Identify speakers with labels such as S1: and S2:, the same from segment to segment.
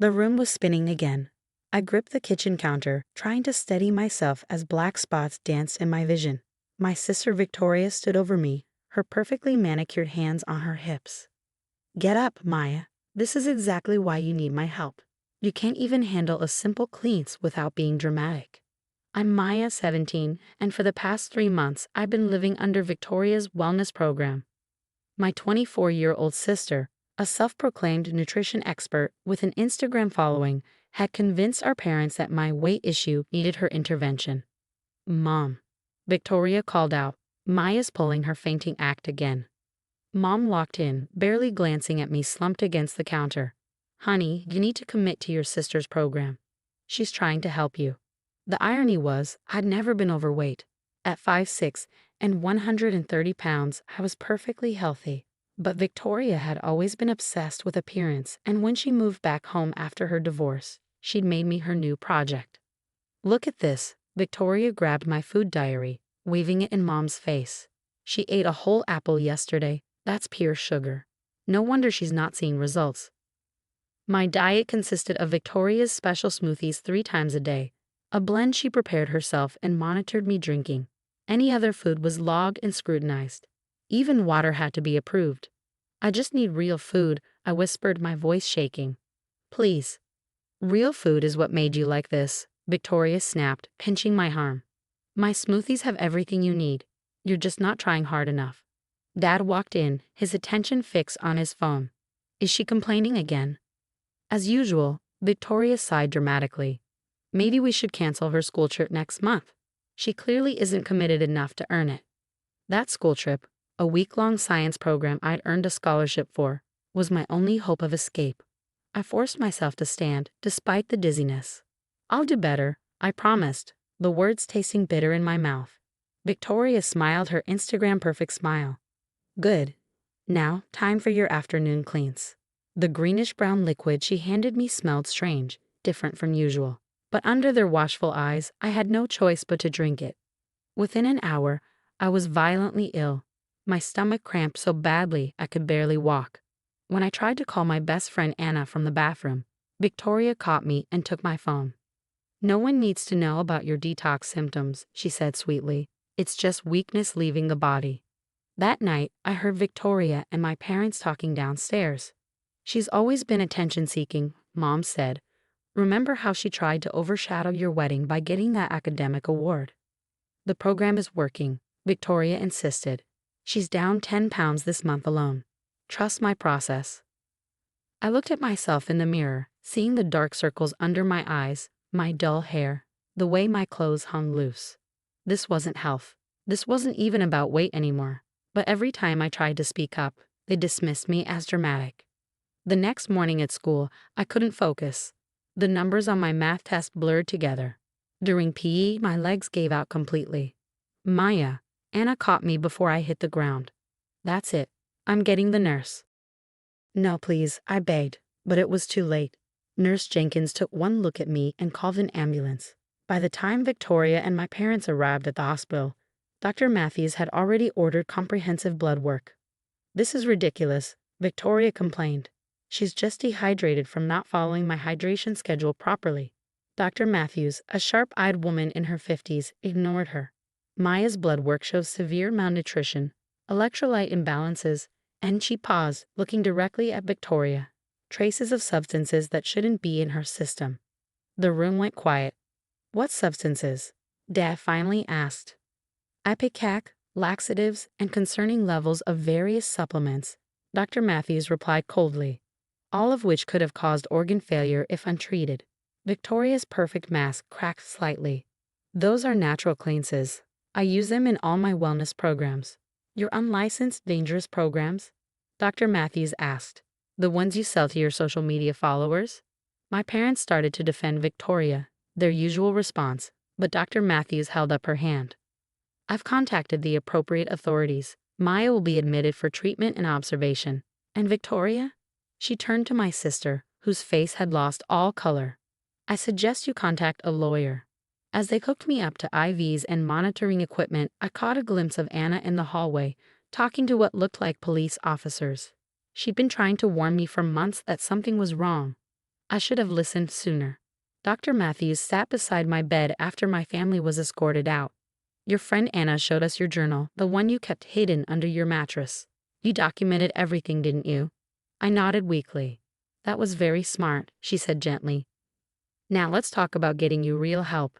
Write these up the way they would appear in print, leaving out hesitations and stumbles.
S1: The room was spinning again. I gripped the kitchen counter, trying to steady myself as black spots danced in my vision. My sister Victoria stood over me, her perfectly manicured hands on her hips. "Get up, Maya. This is exactly why you need my help. You can't even handle a simple cleanse without being dramatic." I'm Maya, 17, and for the past 3 months I've been living under Victoria's wellness program. My 24-year-old sister, a self-proclaimed nutrition expert with an Instagram following, had convinced our parents that my weight issue needed her intervention. "Mom," Victoria called out, Maya's pulling her fainting act again. Mom walked in, barely glancing at me slumped against the counter. "Honey, you need to commit to your sister's program. She's trying to help you." The irony was, I'd never been overweight. At 5'6" and 130 pounds, I was perfectly healthy. But Victoria had always been obsessed with appearance, and when she moved back home after her divorce, she'd made me her new project. "Look at this." Victoria grabbed my food diary, waving it in Mom's face. "She ate a whole apple yesterday. That's pure sugar. No wonder she's not seeing results." My diet consisted of Victoria's special smoothies 3 times a day, a blend she prepared herself and monitored me drinking. Any other food was logged and scrutinized. Even water had to be approved. "I just need real food," I whispered, my voice shaking. "Please." "Real food is what made you like this," Victoria snapped, pinching my arm. "My smoothies have everything you need. You're just not trying hard enough." Dad walked in, his attention fixed on his phone. "Is she complaining again?" As usual, Victoria sighed dramatically. "Maybe we should cancel her school trip next month. She clearly isn't committed enough to earn it." That school trip, a week-long science program I'd earned a scholarship for, was my only hope of escape. I forced myself to stand, despite the dizziness. "I'll do better," I promised, the words tasting bitter in my mouth. Victoria smiled her Instagram-perfect smile. "Good. Now, time for your afternoon cleanse." The greenish-brown liquid she handed me smelled strange, different from usual. But under their watchful eyes, I had no choice but to drink it. Within an hour, I was violently ill. My stomach cramped so badly I could barely walk. When I tried to call my best friend Anna from the bathroom, Victoria caught me and took my phone. "No one needs to know about your detox symptoms," she said sweetly. "It's just weakness leaving the body." That night, I heard Victoria and my parents talking downstairs. "She's always been attention-seeking," Mom said. "Remember how she tried to overshadow your wedding by getting that academic award?" "The program is working," Victoria insisted. "She's down 10 pounds this month alone. Trust my process." I looked at myself in the mirror, seeing the dark circles under my eyes, my dull hair, the way my clothes hung loose. This wasn't health. This wasn't even about weight anymore. But every time I tried to speak up, they dismissed me as dramatic. The next morning at school, I couldn't focus. The numbers on my math test blurred together. During PE, my legs gave out completely. "Maya," Anna caught me before I hit the ground. "That's it. I'm getting the nurse." "No, please," I begged, but it was too late. Nurse Jenkins took one look at me and called an ambulance. By the time Victoria and my parents arrived at the hospital, Dr. Matthews had already ordered comprehensive blood work. "This is ridiculous," Victoria complained. "She's just dehydrated from not following my hydration schedule properly." Dr. Matthews, a sharp-eyed woman in her 50s, ignored her. "Maya's blood work shows severe malnutrition, electrolyte imbalances," and she paused, looking directly at Victoria. "Traces of substances that shouldn't be in her system." The room went quiet. "What substances?" Dad finally asked. "Ipecac, laxatives, and concerning levels of various supplements," Dr. Matthews replied coldly, "all of which could have caused organ failure if untreated." Victoria's perfect mask cracked slightly. "Those are natural cleanses. I use them in all my wellness programs." "Your unlicensed, dangerous programs?" Dr. Matthews asked. "The ones you sell to your social media followers?" My parents started to defend Victoria, their usual response, but Dr. Matthews held up her hand. "I've contacted the appropriate authorities. Maya will be admitted for treatment and observation." "And Victoria?" She turned to my sister, whose face had lost all color. "I suggest you contact a lawyer." As they hooked me up to IVs and monitoring equipment, I caught a glimpse of Anna in the hallway, talking to what looked like police officers. She'd been trying to warn me for months that something was wrong. I should have listened sooner. Dr. Matthews sat beside my bed after my family was escorted out. Your friend Anna showed us your journal, the one you kept hidden under your mattress. You documented everything, didn't you? I nodded weakly. That was very smart, she said gently. Now let's talk about getting you real help.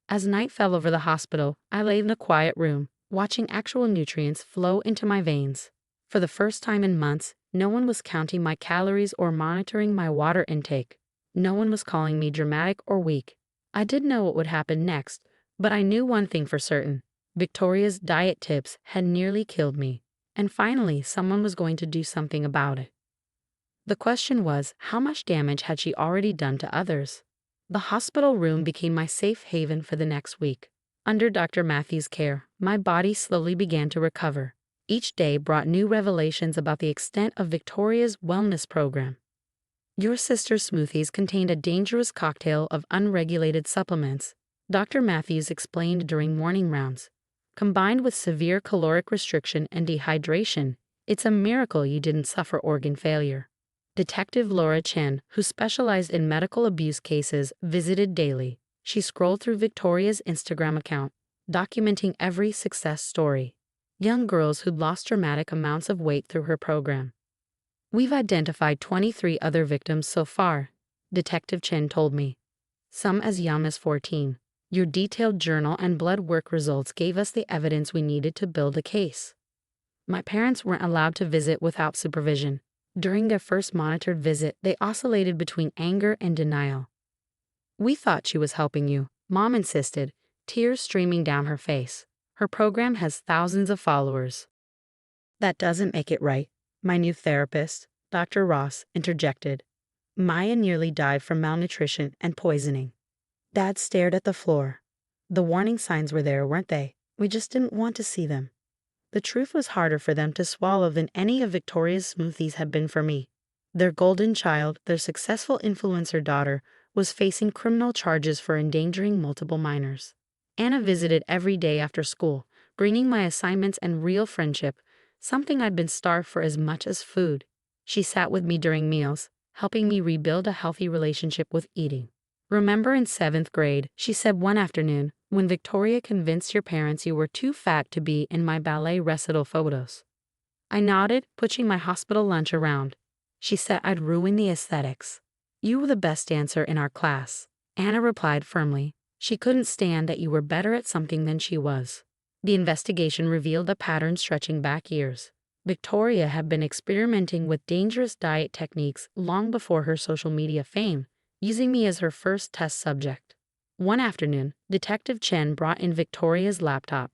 S1: As night fell over the hospital, I lay in a quiet room, watching actual nutrients flow into my veins. For the first time in months, no one was counting my calories or monitoring my water intake. No one was calling me dramatic or weak. I didn't know what would happen next, but I knew one thing for certain. Victoria's diet tips had nearly killed me, and finally someone was going to do something about it. The question was, how much damage had she already done to others? The hospital room became my safe haven for the next week. Under Dr. Matthews' care, my body slowly began to recover. Each day brought new revelations about the extent of Victoria's wellness program. Your sister's smoothies contained a dangerous cocktail of unregulated supplements, Dr. Matthews explained during morning rounds. Combined with severe caloric restriction and dehydration, it's a miracle you didn't suffer organ failure. Detective Laura Chen, who specialized in medical abuse cases, visited daily. She scrolled through Victoria's Instagram account, documenting every success story. Young girls who'd lost dramatic amounts of weight through her program. We've identified 23 other victims so far, Detective Chen told me. Some as young as 14. Your detailed journal and blood work results gave us the evidence we needed to build a case. My parents weren't allowed to visit without supervision. During their first monitored visit, they oscillated between anger and denial. We thought she was helping you, Mom insisted, tears streaming down her face. Her program has thousands of followers. That doesn't make it right, my new therapist, Dr. Ross, interjected. Maya nearly died from malnutrition and poisoning. Dad stared at the floor. The warning signs were there, weren't they? We just didn't want to see them. The truth was harder for them to swallow than any of Victoria's smoothies had been for me. Their golden child, their successful influencer daughter, was facing criminal charges for endangering multiple minors. Anna visited every day after school, bringing my assignments and real friendship, something I'd been starved for as much as food. She sat with me during meals, helping me rebuild a healthy relationship with eating. Remember in 7th grade, she said one afternoon, when Victoria convinced your parents you were too fat to be in my ballet recital photos. I nodded, pushing my hospital lunch around. She said I'd ruin the aesthetics. You were the best dancer in our class. Anna replied firmly. She couldn't stand that you were better at something than she was. The investigation revealed a pattern stretching back years. Victoria had been experimenting with dangerous diet techniques long before her social media fame, using me as her first test subject. One afternoon, Detective Chen brought in Victoria's laptop.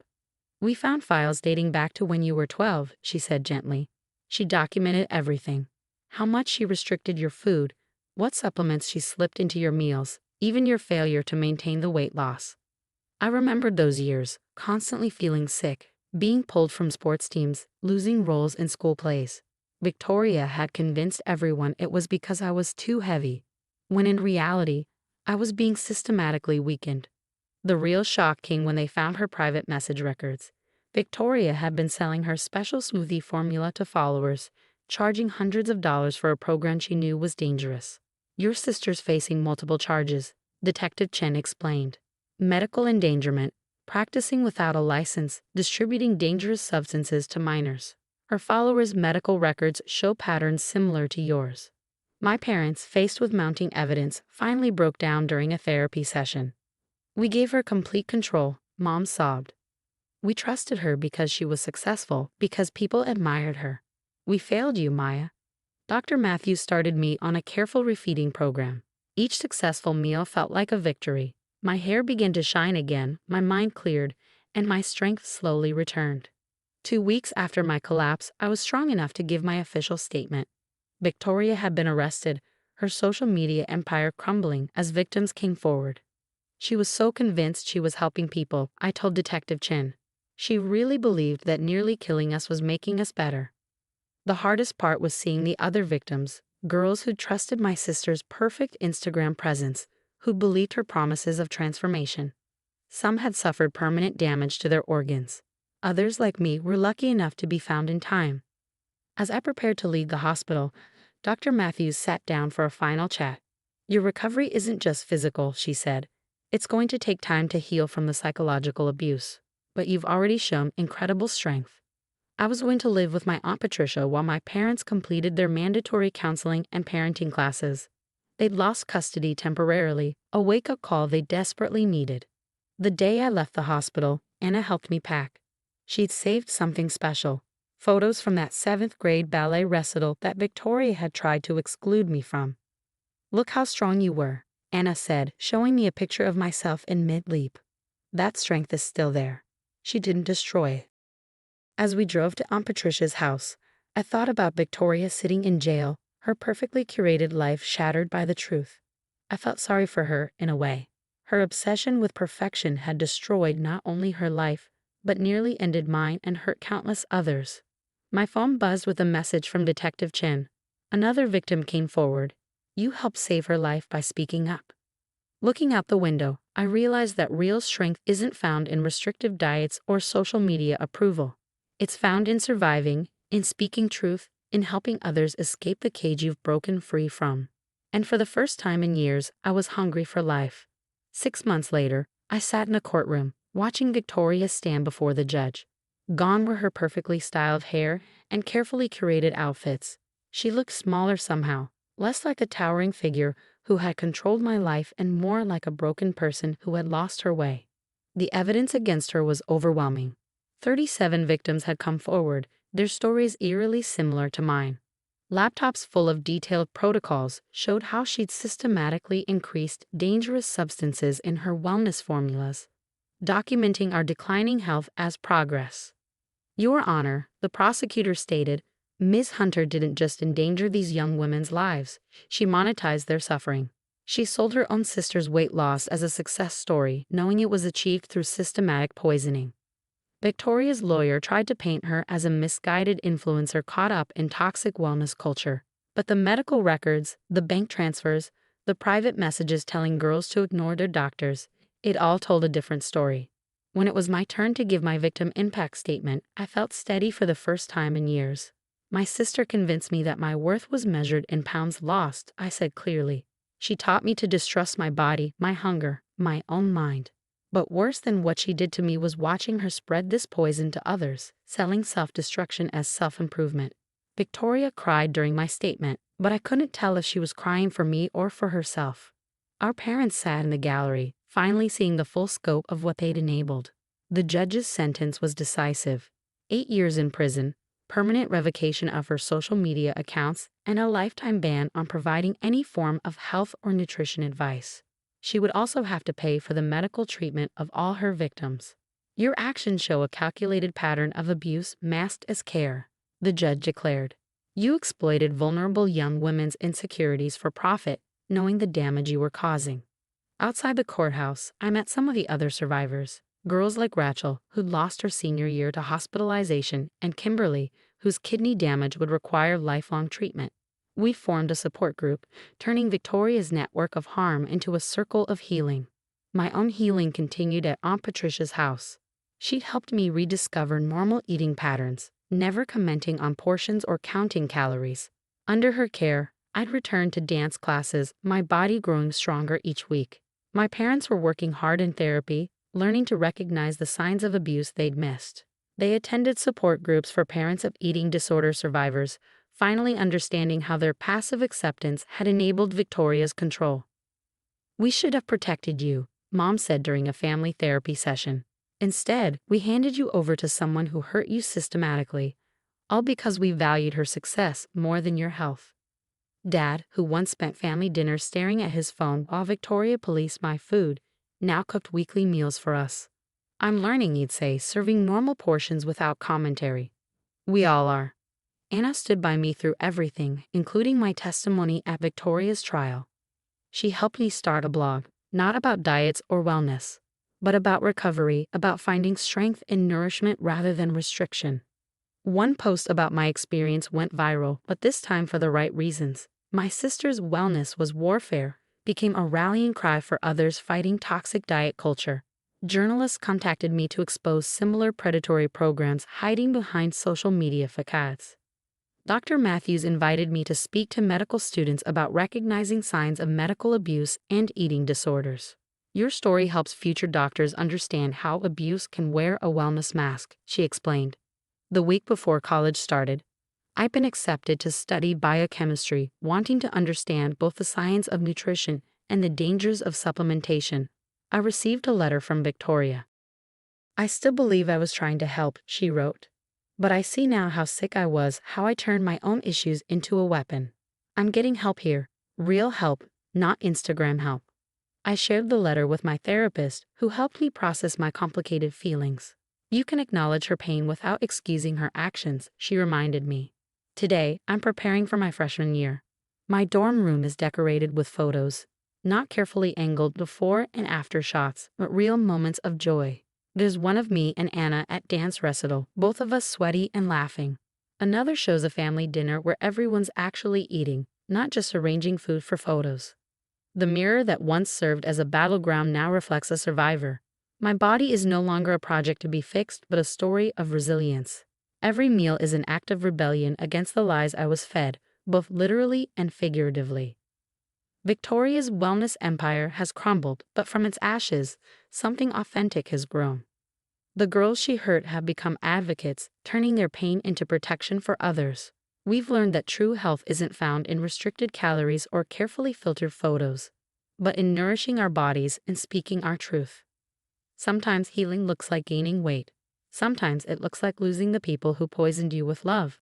S1: We found files dating back to when you were 12, she said gently. She documented everything. How much she restricted your food, what supplements she slipped into your meals, even your failure to maintain the weight loss. I remembered those years, constantly feeling sick, being pulled from sports teams, losing roles in school plays. Victoria had convinced everyone it was because I was too heavy, when in reality, I was being systematically weakened. The real shock came when they found her private message records. Victoria had been selling her special smoothie formula to followers, charging hundreds of dollars for a program she knew was dangerous. Your sister's facing multiple charges, Detective Chen explained. Medical endangerment, practicing without a license, distributing dangerous substances to minors. Her followers' medical records show patterns similar to yours. My parents, faced with mounting evidence, finally broke down during a therapy session. We gave her complete control, Mom sobbed. We trusted her because she was successful, because people admired her. We failed you, Maya. Dr. Matthews started me on a careful refeeding program. Each successful meal felt like a victory. My hair began to shine again, my mind cleared, and my strength slowly returned. 2 weeks after my collapse, I was strong enough to give my official statement. Victoria had been arrested, her social media empire crumbling as victims came forward. She was so convinced she was helping people, I told Detective Chen. She really believed that nearly killing us was making us better. The hardest part was seeing the other victims, girls who trusted my sister's perfect Instagram presence, who believed her promises of transformation. Some had suffered permanent damage to their organs. Others, like me, were lucky enough to be found in time. As I prepared to leave the hospital, Dr. Matthews sat down for a final chat. Your recovery isn't just physical, she said. It's going to take time to heal from the psychological abuse, but you've already shown incredible strength. I was going to live with my Aunt Patricia while my parents completed their mandatory counseling and parenting classes. They'd lost custody temporarily, a wake-up call they desperately needed. The day I left the hospital, Anna helped me pack. She'd saved something special. Photos from that 7th grade ballet recital that Victoria had tried to exclude me from. Look how strong you were, Anna said, showing me a picture of myself in mid-leap. That strength is still there. She didn't destroy it. As we drove to Aunt Patricia's house, I thought about Victoria sitting in jail, her perfectly curated life shattered by the truth. I felt sorry for her, in a way. Her obsession with perfection had destroyed not only her life, but nearly ended mine and hurt countless others. My phone buzzed with a message from Detective Chen. Another victim came forward. You helped save her life by speaking up. Looking out the window, I realized that real strength isn't found in restrictive diets or social media approval. It's found in surviving, in speaking truth, in helping others escape the cage you've broken free from. And for the first time in years, I was hungry for life. 6 months later, I sat in a courtroom, watching Victoria stand before the judge. Gone were her perfectly styled hair and carefully curated outfits. She looked smaller somehow, less like a towering figure who had controlled my life and more like a broken person who had lost her way. The evidence against her was overwhelming. 37 victims had come forward, their stories eerily similar to mine. Laptops full of detailed protocols showed how she'd systematically increased dangerous substances in her wellness formulas, documenting our declining health as progress. Your Honor, the prosecutor stated, Ms. Hunter didn't just endanger these young women's lives, she monetized their suffering. She sold her own sister's weight loss as a success story, knowing it was achieved through systematic poisoning. Victoria's lawyer tried to paint her as a misguided influencer caught up in toxic wellness culture. But the medical records, the bank transfers, the private messages telling girls to ignore their doctors, it all told a different story. When it was my turn to give my victim impact statement, I felt steady for the first time in years. My sister convinced me that my worth was measured in pounds lost, I said clearly. She taught me to distrust my body, my hunger, my own mind. But worse than what she did to me was watching her spread this poison to others, selling self-destruction as self-improvement. Victoria cried during my statement, but I couldn't tell if she was crying for me or for herself. Our parents sat in the gallery, finally seeing the full scope of what they'd enabled. The judge's sentence was decisive. 8 years in prison, permanent revocation of her social media accounts, and a lifetime ban on providing any form of health or nutrition advice. She would also have to pay for the medical treatment of all her victims. Your actions show a calculated pattern of abuse masked as care, the judge declared. You exploited vulnerable young women's insecurities for profit, knowing the damage you were causing. Outside the courthouse, I met some of the other survivors. Girls like Rachel, who'd lost her senior year to hospitalization, and Kimberly, whose kidney damage would require lifelong treatment. We formed a support group, turning Victoria's network of harm into a circle of healing. My own healing continued at Aunt Patricia's house. She'd helped me rediscover normal eating patterns, never commenting on portions or counting calories. Under her care, I'd returned to dance classes, my body growing stronger each week. My parents were working hard in therapy, learning to recognize the signs of abuse they'd missed. They attended support groups for parents of eating disorder survivors, finally understanding how their passive acceptance had enabled Victoria's control. We should have protected you, Mom said during a family therapy session. Instead, we handed you over to someone who hurt you systematically, all because we valued her success more than your health. Dad, who once spent family dinners staring at his phone while Victoria policed my food, now cooked weekly meals for us. I'm learning, he'd say, serving normal portions without commentary. We all are. Anna stood by me through everything, including my testimony at Victoria's trial. She helped me start a blog, not about diets or wellness, but about recovery, about finding strength in nourishment rather than restriction. One post about my experience went viral, but this time for the right reasons. My sister's wellness was warfare, became a rallying cry for others fighting toxic diet culture. Journalists contacted me to expose similar predatory programs hiding behind social media facades. Dr. Matthews invited me to speak to medical students about recognizing signs of medical abuse and eating disorders. Your story helps future doctors understand how abuse can wear a wellness mask, she explained. The week before college started, I've been accepted to study biochemistry, wanting to understand both the science of nutrition and the dangers of supplementation. I received a letter from Victoria. I still believe I was trying to help, she wrote. But I see now how sick I was, how I turned my own issues into a weapon. I'm getting help here, real help, not Instagram help. I shared the letter with my therapist, who helped me process my complicated feelings. You can acknowledge her pain without excusing her actions, she reminded me. Today, I'm preparing for my freshman year. My dorm room is decorated with photos, not carefully angled before and after shots, but real moments of joy. There's one of me and Anna at dance recital, both of us sweaty and laughing. Another shows a family dinner where everyone's actually eating, not just arranging food for photos. The mirror that once served as a battleground now reflects a survivor. My body is no longer a project to be fixed, but a story of resilience. Every meal is an act of rebellion against the lies I was fed, both literally and figuratively. Victoria's wellness empire has crumbled, but from its ashes, something authentic has grown. The girls she hurt have become advocates, turning their pain into protection for others. We've learned that true health isn't found in restricted calories or carefully filtered photos, but in nourishing our bodies and speaking our truth. Sometimes healing looks like gaining weight. Sometimes it looks like losing the people who poisoned you with love.